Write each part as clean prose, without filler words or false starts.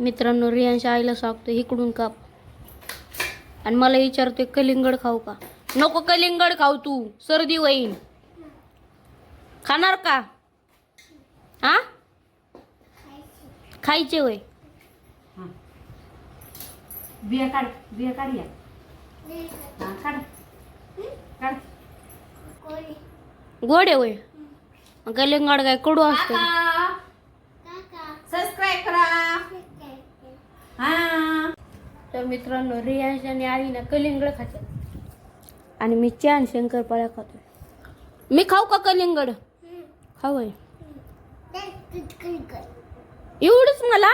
मित्रांनो रियांच्या आईला सांगतो इकडून काप आणि मला विचारतोय कलिंगड खाऊ का. नको कलिंगड खाऊ, तू सर्दी होईल. खाणार का? हा खायचे होय. बिया काढ, बिया काढ या. काढ काढ. गोड आहे होय. कलिंगड काय कडू असतं. सबस्क्राईब करा. हा तर मित्रांनो रियांश आणि आईना कलिंगड खातात आणि मी छान शंकरपाळ्या खातोय. मी खाऊ का कलिंगड? खाऊ आहे एवढंच मला.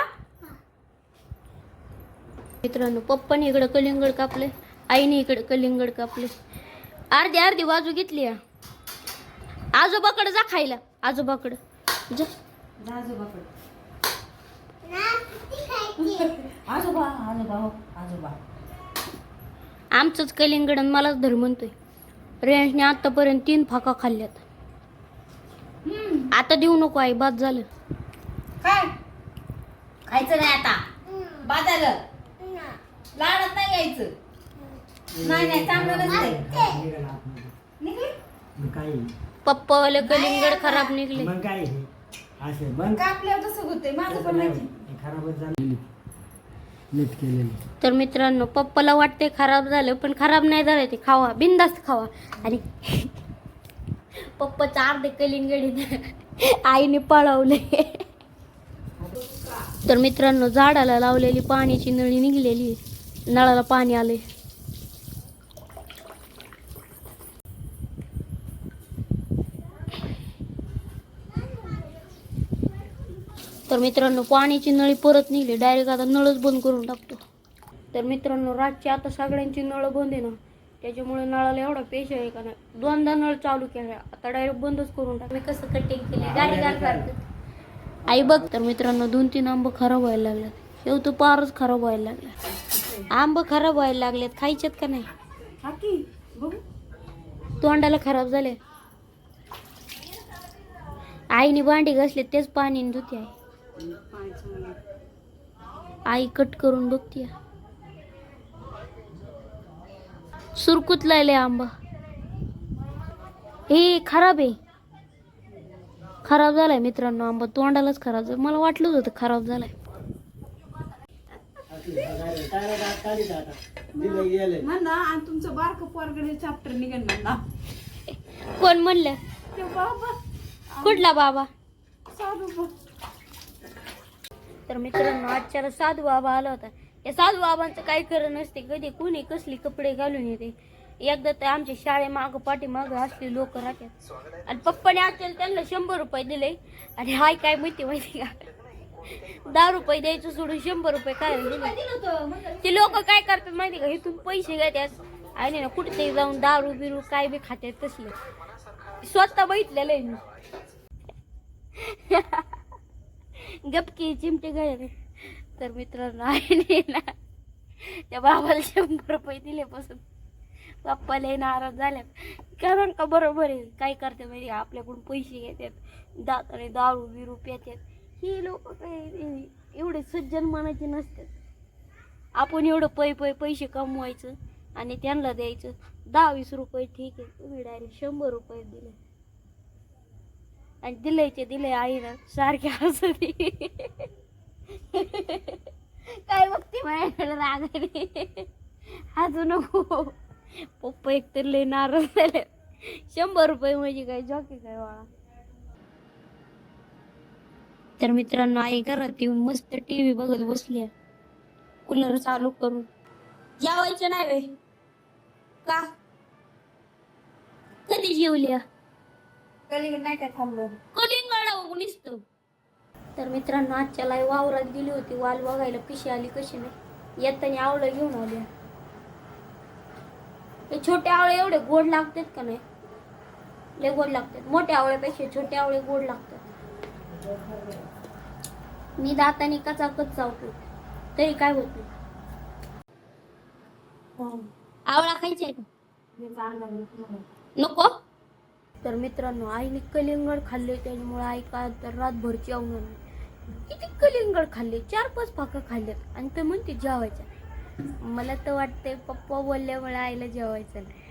मित्रांनो पप्पाने इकडं कलिंगड कापले, आईने इकडे कलिंगड कापले. अर्धी अर्धी बाजू घेतली. आजोबाकडे जा खायला. आजोबाकडे जा. आजोबाकडे. आजोबा आजोबा हो आजोबा. आमचंच कलिंगड आणि मलाच धर म्हणतोय. रेंजने आतापर्यंत 3 फाका खाल्ल्यात. आता देऊ नको आई, बाद झालं. काय खायचं नाही आता. बाद झालं. लाडत नाही घ्यायचं. नाही नाही चांगलं नसतंय. पप्पावाले कलिंगड खराब निघले. मग काय असे मग कापल्यावर तसं होतंय. माझं पण नाही. खराबच झालं. नीट केलेलं. तर मित्रांनो पप्पाला वाटते खराब झालं, पण खराब नाही झालं. ते खावा, बिंदास्त खावा. आणि पप्पाचं अर्धे कलिंगड आईने पळवले. तर मित्रांनो झाडाला लावलेली पाण्याची नळी निघलेली, नळाला पाणी आले. तर मित्रांनो पाण्याची नळी परत निघली. डायरेक्ट आता नळच बंद करून टाकतो. तर मित्रांनो रातची आता सगळ्यांची नळ बंद आहे ना, त्याच्यामुळे नळाला एवढा पेश आहे का नाही. 2दा नळ चालू केला, आता डायरेक्ट बंदच करून टाक. मी कसं कटिंग केले गाडी गाडी आई बघ. तर मित्रांनो 2-3 आंब खराब व्हायला लागल्यात. शेवटी पारच खराब व्हायला लागला. आंब खराब व्हायला लागलेत, खायच्यात का नाही? तोंडाला खराब झाले. आईने भांडी घासले तेच पाणी धुते आहे. आई कट करून बघते. सुरकुत लायले आंबा. हे खराब आहे. खराब झालाय मित्रांनो आंबा. तोंडालाच खराब झालं. मला वाटलंच होतं खराब झालाय. म्हणा आणि तुमचं बारकं पोरगडे चॅप्टर निघेल म्हणा. कोण म्हणलं? ते बाबा कुठला बाबा? साधू. तर मित्रांनो आजच्याला साधू बाबा आला होता. या साधू बाबांचं काही खरं नसते. कधी कोणी कसली कपडे घालून येते. एकदा तर आमच्या शाळेमाग पाठीमाग असले लोक राहतात. आणि पप्पाने आजच्याला त्यांना 100 रुपये दिले. आणि हाय काय माहिती का, 10 रुपये द्यायचं सोडून 100 रुपये काय दिले. ते लोक काय करतात माहिती का, इथून पैसे घेतात आणि ना कुठेतरी जाऊन दारू बिरू काय बी खातात. तसले स्वतः बघितलेलं आहे मी. गपकी चिमटे गळे. तर मित्रांनो आईने ना त्या बाबाला 100 रुपये दिल्यापासून पप्पाला नाराज झाल्यात. कारण का बरोबर आहे. काय करते माहिती, आपल्याकडून पैसे घेतात, दाताने दारू बिरू पितात. हे लोक काय एवढे सज्जन मनाचे नसतात. आपण एवढं पैसे कमवायचं आणि त्यांना द्यायचं 10-20 रुपये. ठीक आहे, तुम्ही डायरेक्ट 100 रुपये दिले. आणि दिले आईला सारखे हसते. काय बघते माझ्याकडे रागाने. हसू नको. पप्पा एकतर लय नाराज झाले. 100 रुपये म्हणजे काय जॉकी काय वाळा. तर मित्रांनो आई घरात येऊन मस्त टीव्ही बघत बसली. कूलर चालू करून. जेवायचं नाही वे का? कधी जेवल्या? कलिंगड नाही काय थांबलं. कलिंगड निसतो. तर मित्रांनो आजच्या लाईव्ह वावरात गेली होती वाल बघायला. पिशी आली कशी नाही. येताना आवळं घेऊन आल्या. हे छोटे आवळे एवढे गोड लागतात का नाही? लय गोड लागतात. मोठ्या आवळ्यापेक्षा छोटे आवळे गोड लागतात. मी दाताने कचाकच चावतो तरी काय होत नाही. आवळा खायचा आहे का? नको. तर मित्रांनो आईने कलिंगड खाल्ले, त्याच्यामुळे आई काय तर रातभर जेवणार नाही. किती कलिंगड खाल्ले, 4-5 फाका खाल्ल्यात आणि ते म्हणते जेवायचं. मला तर वाटतंय पप्पा बोलल्यामुळे आईला जेवायचं नाही.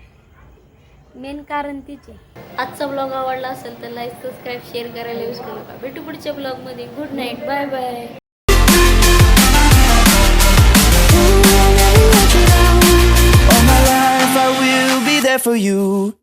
मेन कारण तिचे. आजचा ब्लॉग आवडला असेल तर लाईक, सबस्क्राईब, शेअर करायला विसरू नका. भेटू पुढच्या ब्लॉगमध्ये. Good night, bye bye. All my life I will be there for you.